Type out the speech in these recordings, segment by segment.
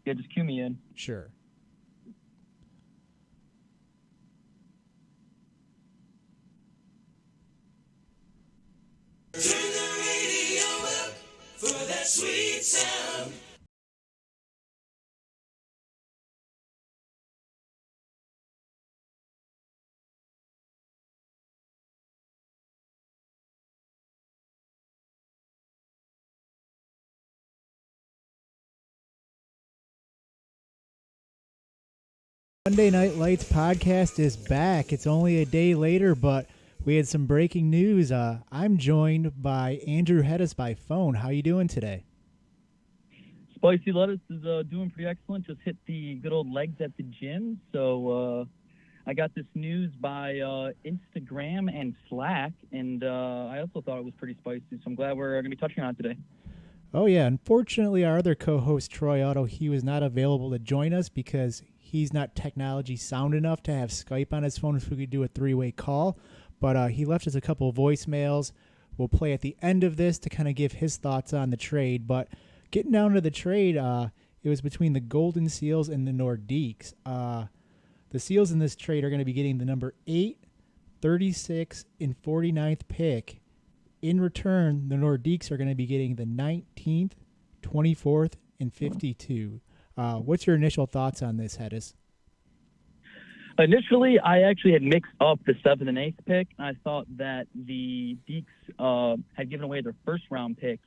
Yeah, just cue me in. Sure. Turn the radio up for that sweet sound. Monday Night Lights podcast is back. It's only a day later, but we had some breaking news. I'm joined by Andrew Hetes by phone. How you doing today? Spicy Lettuce is doing pretty excellent. Just hit the good old legs at the gym. So I got this news by Instagram and Slack, and I also thought it was pretty spicy. So I'm glad we're going to be touching on it today. Oh, yeah. Unfortunately, our other co-host, Troy Otto, he was not available to join us because he's not technology sound enough to have Skype on his phone so we could do a three-way call. But he left us a couple of voicemails. We'll play at the end of this to kind of give his thoughts on the trade. But getting down to the trade, it was between the Golden Seals and the Nordiques. The Seals in this trade are going to be getting the number 8, 36, and 49th pick. In return, the Nordiques are going to be getting the 19th, 24th, and 52. What's your initial thoughts on this, Hetes? Initially, I actually had mixed up the 7th and 8th pick. I thought that the Deeks had given away their first-round pick.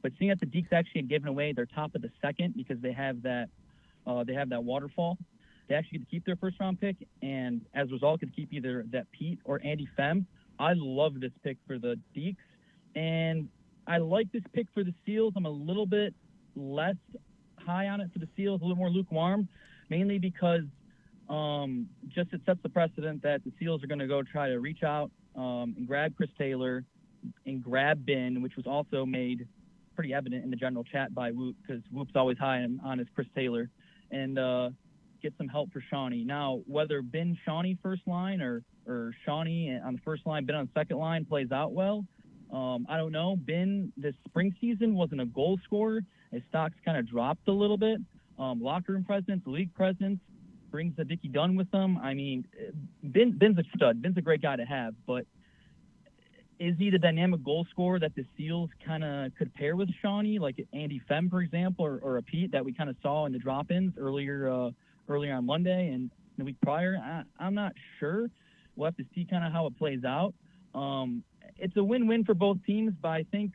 But seeing that the Deeks actually had given away their top of the second because they have that waterfall, they actually get to keep their first-round pick, and as a result, get to keep either that Pete or Andy Fem. I love this pick for the Deeks, and I like this pick for the Seals. I'm a little bit less high on it for the Seals, a little more lukewarm, mainly because just it sets the precedent that the Seals are going to go try to reach out and grab Chris Taylor and grab Ben, which was also made pretty evident in the general chat by Whoop, because Whoop's always high on his Chris Taylor, and get some help for Shawnee. Now, whether Ben Shawnee first line or Shawnee on the first line, Ben on the second line plays out well, I don't know. Ben this spring season wasn't a goal scorer. His stocks kind of dropped a little bit. Locker room presence, league presence, brings the Dickie Dunn with them. I mean, Ben's a stud. Ben's a great guy to have, but is he the dynamic goal scorer that the Seals kind of could pair with Shawnee, like Andy Fem, for example, or a Pete that we kind of saw in the drop-ins earlier on Monday and the week prior? I'm not sure. We'll have to see kind of how it plays out. It's a win-win for both teams, but I think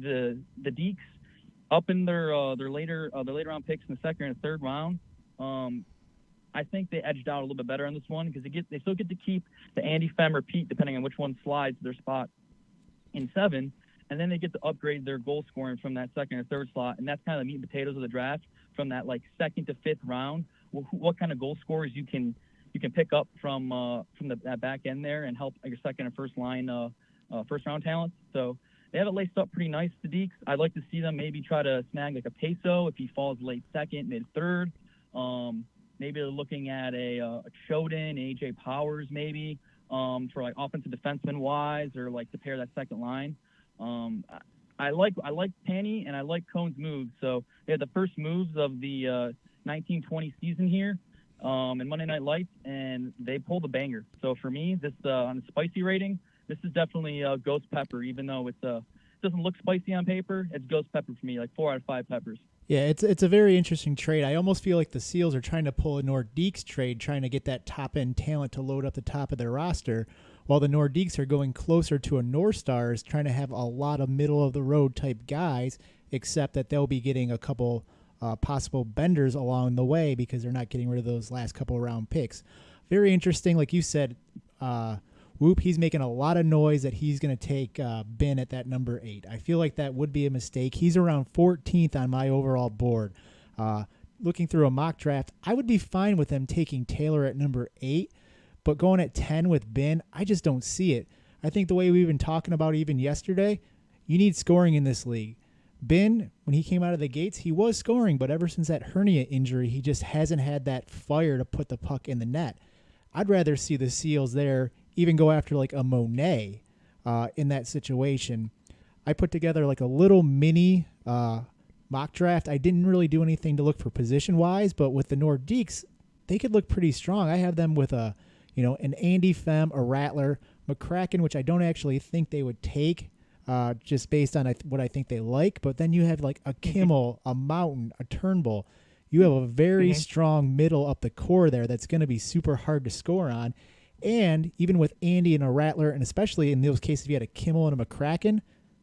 the Deeks up in their later round picks in the second and third round. I think they edged out a little bit better on this one because they still get to keep the Andy Fem or Pete, depending on which one slides their spot in 7, and then they get to upgrade their goal scoring from that second or third slot, and that's kind of the meat and potatoes of the draft from that like 2nd to 5th round. What kind of goal scorers you can pick up from that back end there and help your second and first line first round talents. So they have it laced up pretty nice, the Deeks. I'd like to see them maybe try to snag like a Peso if he falls late second, mid third. Maybe they're looking at a Choden, AJ Powers maybe for like offensive defenseman wise, or like to pair that second line. I like Panny and I like Cohn's moves. So they had the first moves of the 1920 season here in Monday Night Lights, and they pulled a banger. So for me, this on the spicy rating, this is definitely ghost pepper, even though it doesn't look spicy on paper. It's ghost pepper for me, like 4 out of 5 peppers. Yeah, it's a very interesting trade. I almost feel like the Seals are trying to pull a Nordiques trade, trying to get that top-end talent to load up the top of their roster, while the Nordiques are going closer to a North Stars, trying to have a lot of middle-of-the-road type guys, except that they'll be getting a couple possible benders along the way because they're not getting rid of those last couple round picks. Very interesting. Like you said, Whoop, he's making a lot of noise that he's going to take Ben at that number 8. I feel like that would be a mistake. He's around 14th on my overall board. Looking through a mock draft, I would be fine with them taking Taylor at number 8, but going at 10 with Ben, I just don't see it. I think the way we've been talking about even yesterday, you need scoring in this league. Ben, when he came out of the gates, he was scoring, but ever since that hernia injury, he just hasn't had that fire to put the puck in the net. I'd rather see the Seals there even go after like a Monet in that situation. I put together like a little mini mock draft, I didn't really do anything to look for position-wise, but with the Nordiques, they could look pretty strong. I have them with an Andy Fem, a Rattler, McCracken, which I don't actually think they would take just based on what I think they like. But then you have like a Kimmel, a Mountain, a Turnbull. You have a very strong middle up the core there that's going to be super hard to score on. And even with Andy and a Rattler, and especially in those cases if you had a Kimmel and a McCracken,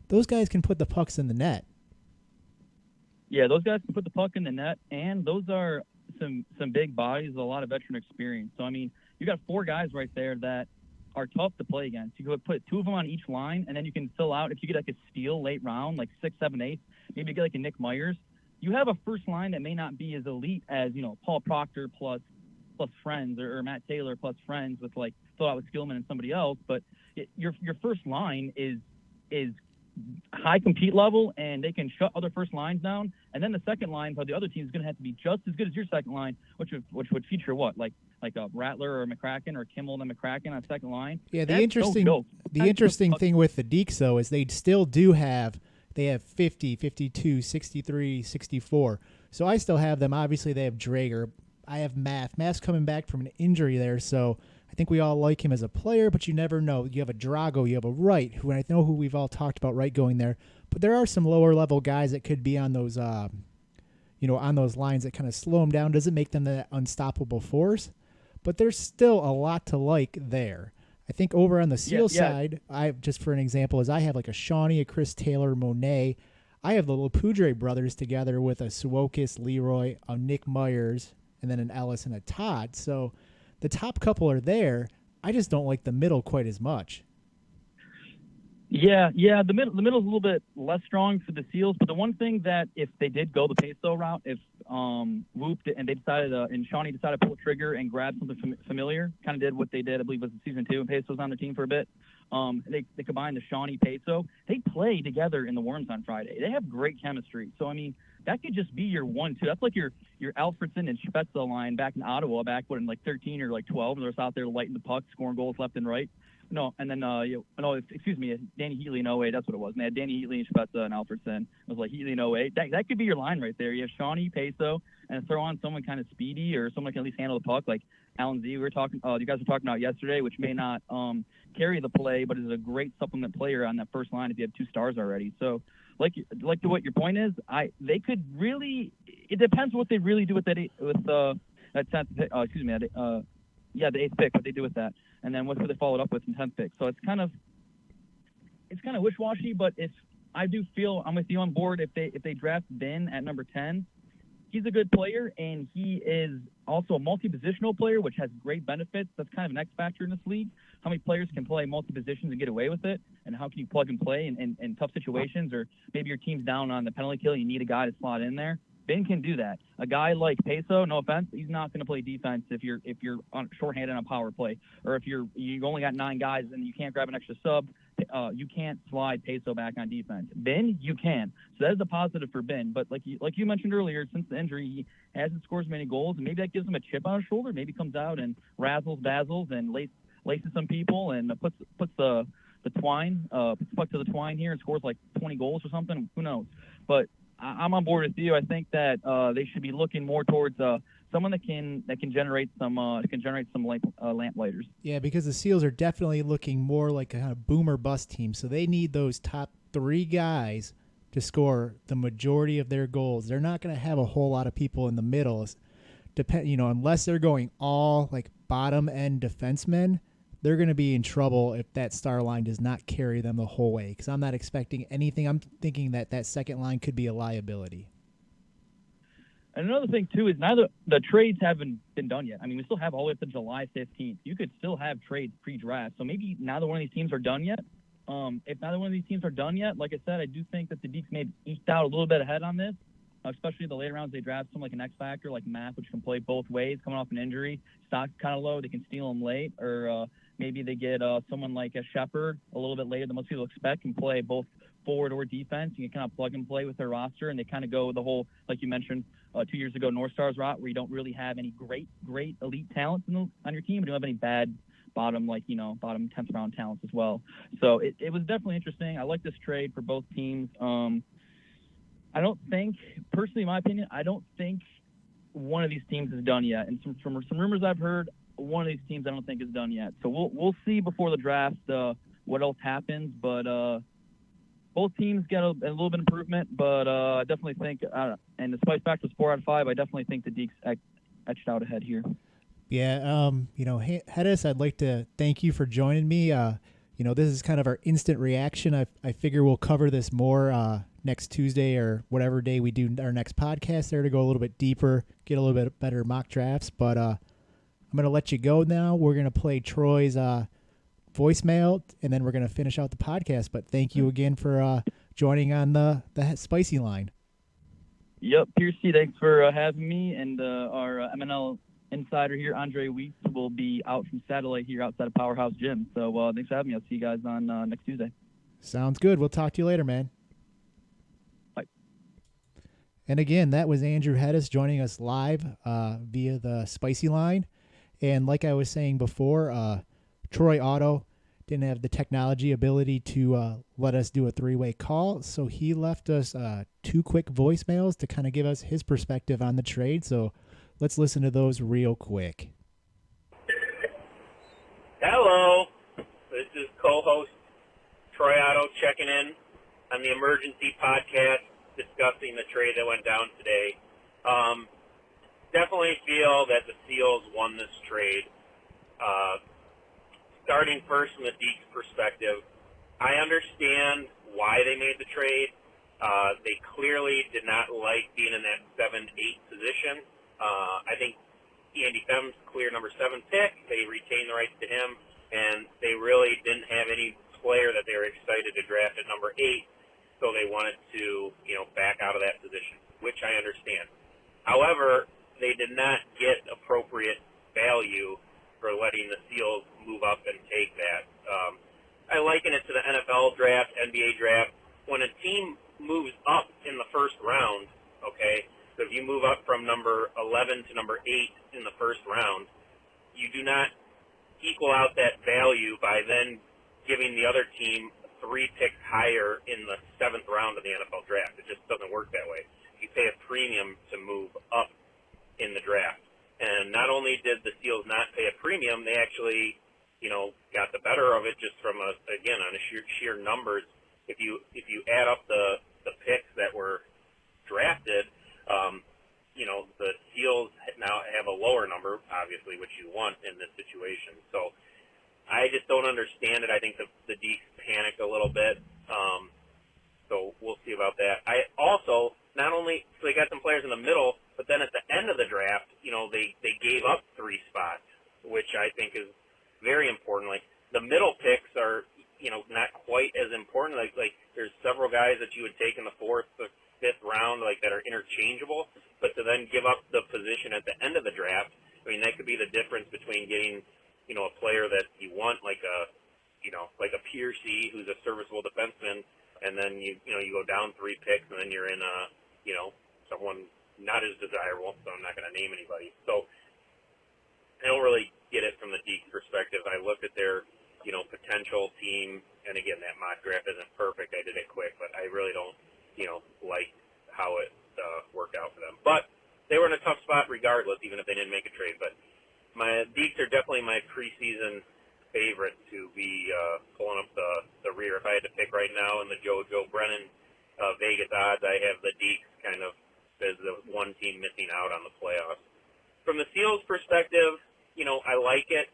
those guys can put the pucks in the net. Yeah, those guys can put the puck in the net, and those are some big bodies with a lot of veteran experience. So, I mean, you got 4 guys right there that are tough to play against. You could put 2 of them on each line, and then you can fill out. If you get like a steal late round, like 6, 7, 8, maybe you get like a Nick Myers, you have a first line that may not be as elite as, Paul Proctor plus friends or Matt Taylor plus friends with like fill out with Skillman and somebody else. But your first line is high compete level, and they can shut other first lines down. And then the second line for the other team is going to have to be just as good as your second line, which would feature what, like a Rattler or a McCracken or Kimmel and McCracken on second line. Yeah, the interesting thing with the Deeks though is they still do have 50, 52, 63, 64. So I still have them. Obviously, they have Drager. I have Math. Math's coming back from an injury there, so I think we all like him as a player, but you never know. You have a Drago, you have a Wright, who I know who we've all talked about Wright going there. But there are some lower level guys that could be on those, on those lines that kind of slow them down. Doesn't make them that unstoppable force, but there's still a lot to like there. I think over on the Seal side, I just for an example, I have like a Shawnee, a Chris Taylor, Monet. I have the Lapudre brothers together with a Suokis, Leroy, a Nick Myers, and then an Ellis and a Todd. So the top couple are there. I just don't like the middle quite as much. Yeah. The middle's a little bit less strong for the Seals. But the one thing that if they did go the Peso route, if Whoop and they decided and Shawnee decided to pull a trigger and grab something familiar, kind of did what they did, I believe, was in season 2, and Peso was on their team for a bit. They combined the Shawnee Peso. They play together in the Worms on Friday. They have great chemistry. So I mean, that could just be your 1-2. That's like your Alfredson and Spezza line back in Ottawa, in like 13 or like 12, and they're just out there lighting the puck, scoring goals left and right. No, and then Danny Healy in 08. That's what it was. And they had Danny Healy and Spezza and Alfredson. It was like Healy in 08. That could be your line right there. You have Shawnee, Peso, and throw on someone kind of speedy or someone that can at least handle the puck, like Alan Z. You guys were talking about yesterday, which may not carry the play, but is a great supplement player on that first line if you have 2 stars already. So, like to what your point is, they could really. It depends what they really do with the 8th pick, what they do with that, and then what they followed up with in 10th pick. So it's kind of wish-washy. But if I do feel I'm with you on board, if they draft Ben at number 10, he's a good player, and he is also a multi-positional player, which has great benefits. That's kind of an X factor in this league. How many players can play multi-positions and get away with it, and how can you plug and play in tough situations, or maybe your team's down on the penalty kill, you need a guy to slot in there. Ben can do that. A guy like Peso, no offense, he's not going to play defense if you're on shorthanded on power play, or if you only got 9 guys and you can't grab an extra sub. You can't slide Peso back on defense. Ben, you can. So that is a positive for Ben. But like you mentioned earlier, since the injury, he hasn't scored as many goals, and maybe that gives him a chip on his shoulder. Maybe comes out and dazzles, and laces some people and puts the twine, puts the puck to the twine here and scores like 20 goals or something. Who knows? But I'm on board with you. I think that they should be looking more towards someone that can generate some lamplighters. Yeah, because the Seals are definitely looking more like a kind of boomer bust team, so they need those top 3 guys to score the majority of their goals. They're not going to have a whole lot of people in the middle, unless they're going all like bottom end defensemen. They're going to be in trouble if that star line does not carry them the whole way, because I'm not expecting anything. I'm thinking that second line could be a liability. And another thing, too, is neither the trades haven't been done yet. I mean, we still have all the way up to July 15th. You could still have trades pre-draft. So maybe neither one of these teams are done yet. If neither one of these teams are done yet, like I said, I do think that the Deeks may have eked out a little bit ahead on this, especially the later rounds. They draft someone like an X factor, like Matt, which can play both ways, coming off an injury. Stock's kind of low. They can steal him late, or maybe they get someone like a Shepherd a little bit later than most people expect, can play both forward or defense. You can kind of plug and play with their roster, and they kind of go the whole, like you mentioned 2 years ago, North Stars route, where you don't really have any great elite talent on your team, but you don't have any bad bottom 10th round talents as well. So it was definitely interesting. I like this trade for both teams. I don't think, personally, in my opinion, I don't think one of these teams is done yet. And from some rumors I've heard, one of these teams I don't think is done yet. So we'll see before the draft what else happens. But both teams get a little bit of improvement. But I definitely think, and despite the fact it's 4 out of 5, I definitely think the Deeks etched out ahead here. Yeah, Hetes, I'd like to thank you for joining me. This is kind of our instant reaction. I figure we'll cover this more next Tuesday or whatever day we do our next podcast there to go a little bit deeper, get a little bit better mock drafts. But I'm going to let you go now. We're going to play Troy's voicemail, and then we're going to finish out the podcast. But thank you again for joining on the Spicy Line. Yep, Pearcy, thanks for having me. And our MNL insider here, Andre Weeks, will be out from satellite here outside of Powerhouse Gym. So thanks for having me. I'll see you guys on next Tuesday. Sounds good. We'll talk to you later, man. Bye. And again, that was Andrew Hetes joining us live via the Spicy Line. And like I was saying before, Troy Otto didn't have the technology ability to let us do a 3-way call, so he left us 2 quick voicemails to kind of give us his perspective on the trade. So let's listen to those real quick. Hello, this is co-host Troy Otto checking in on the emergency podcast discussing the trade that went down today. Definitely feel that the Seals won this trade. Starting first from the Deeks perspective, I understand why they made the trade. They clearly did not like being in that 7-8 position. I think Andy Fem's clear number 7 pick. They retained the rights to him, and they really didn't have any player that they were excited to draft at number 8, so they wanted to, back out of that position, which I understand. However, they did not get appropriate value for letting the Seals move up and take that. I liken it to the NFL draft, NBA draft. When a team moves up in the first round, okay, so if you move up from number 11 to number 8 in the first round, you do not equal out that value by then giving the other team 3 picks higher in the 7th round of the NFL draft. It just doesn't work that way. You pay a premium to move up in the draft. And not only did the Seals not pay a premium, they actually, got the better of it just from on a sheer numbers. If you add up the picks that were drafted, the Seals now have a lower number, obviously, which you want in this situation. So I just don't understand it. I think the Deeks panicked a little bit. So we'll see about that. I also, not only, so they got some players in the middle, but then at the end of the draft, they gave up 3 spots, which I think is very important. Like, the middle picks are, not quite as important. Like there's several guys that you would take in the 4th or 5th round, that are interchangeable, but to then give up the position at the end of the draft, I mean, that could be the difference between getting, a player that you want, like a Pearcy, who's a serviceable defenseman, and then you go down 3 picks, and then you're in someone not as desirable, so I'm not going to name anybody. So I don't really get it from the Deeks perspective. I looked at their, potential team, and again, that mock draft isn't perfect. I did it quick, but I really don't, like how it worked out for them. But they were in a tough spot regardless, even if they didn't make a trade. But my Deeks are definitely my preseason favorite to be pulling up the rear. If I had to pick right now in the Joe Brennan Vegas odds, I have the Deeks kind of as the one team missing out on the playoffs. From the Seals perspective, I like it.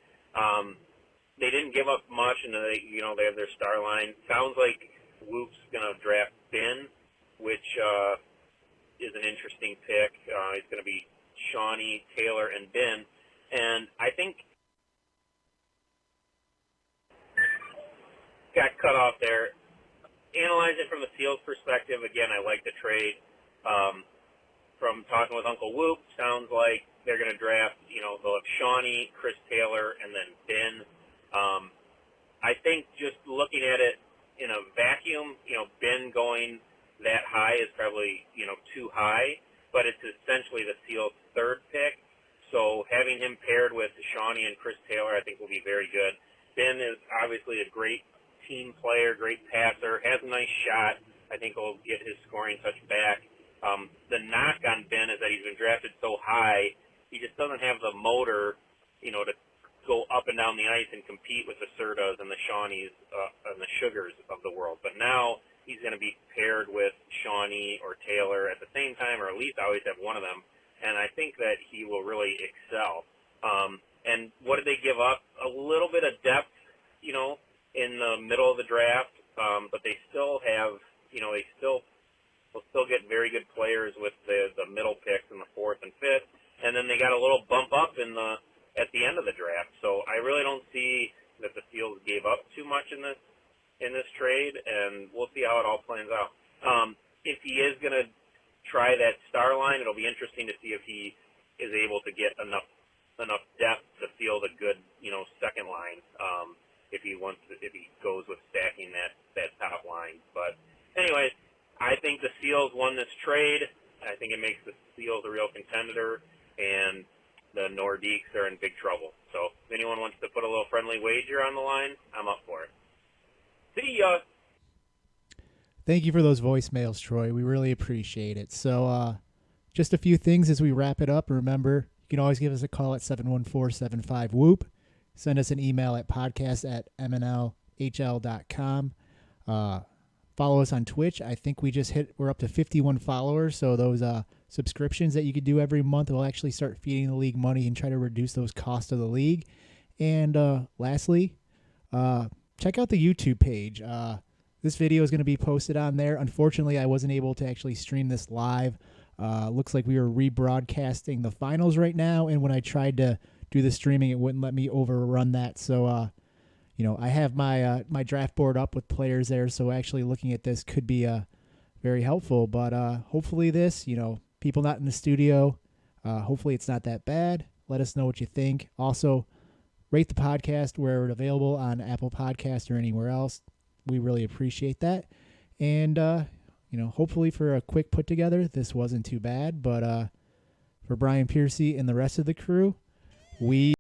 They didn't give up much, and they have their star line. Sounds like Whoop's going to draft Ben, which is an interesting pick. He's going to be Shawnee, Taylor, and Ben. And I think got cut off there. Analyze it from the Seals perspective. Again, I like the trade. From talking with Uncle Whoop, sounds like they're going to draft, they'll have Shawnee, Chris Taylor, and then Ben. I think just looking at it in a vacuum, Ben going that high is probably, too high, but it's essentially the Seals' 3rd pick. So having him paired with Shawnee and Chris Taylor, I think will be very good. Ben is obviously a great team player, great passer, has a nice shot. I I think he'll get his scoring touch back. The knock on Ben is that he's been drafted so high, he just doesn't have the motor, to go up and down the ice and compete with the Sertas and the Shawnees and the Sugars of the world. But now he's going to be paired with Shawnee or Taylor at the same time, or at least always have one of them. And I think that he will really excel. And what did they give up? A little bit of depth, in the middle of the draft, but they still have, will still get very good players with the middle picks in the 4th and 5th. And then they got a little bump up at the end of the draft. So I really don't see that the Seals gave up too much in this trade, and we'll see how it all plans out. If he is going to try that star line, it'll be interesting to see if he is able to get enough depth to field a good, second line. If he goes with stacking that top line. But anyways, I think the Seals won this trade. I think it makes the Seals a real contender, and the Nordiques are in big trouble. So if anyone wants to put a little friendly wager on the line, I'm up for it. See ya! Thank you for those voicemails, Troy. We really appreciate it. So just a few things as we wrap it up. Remember, you can always give us a call at 714-75-WHOOP. Send us an email at podcast@mnlhl.com. Follow us on Twitch. I think we're up to 51 followers. So those subscriptions that you could do every month will actually start feeding the league money and try to reduce those costs of the league. And lastly, check out the YouTube page. This video is going to be posted on there. Unfortunately, I wasn't able to actually stream this live. Looks like we are rebroadcasting the finals right now, and when I tried to do the streaming, it wouldn't let me overrun that. So, I have my draft board up with players there, so actually looking at this could be very helpful. But hopefully this, people not in the studio, hopefully it's not that bad. Let us know what you think. Also, rate the podcast where it's available on Apple Podcasts or anywhere else. We really appreciate that. And, hopefully for a quick put together, this wasn't too bad. But for Brian Pearcy and the rest of the crew, we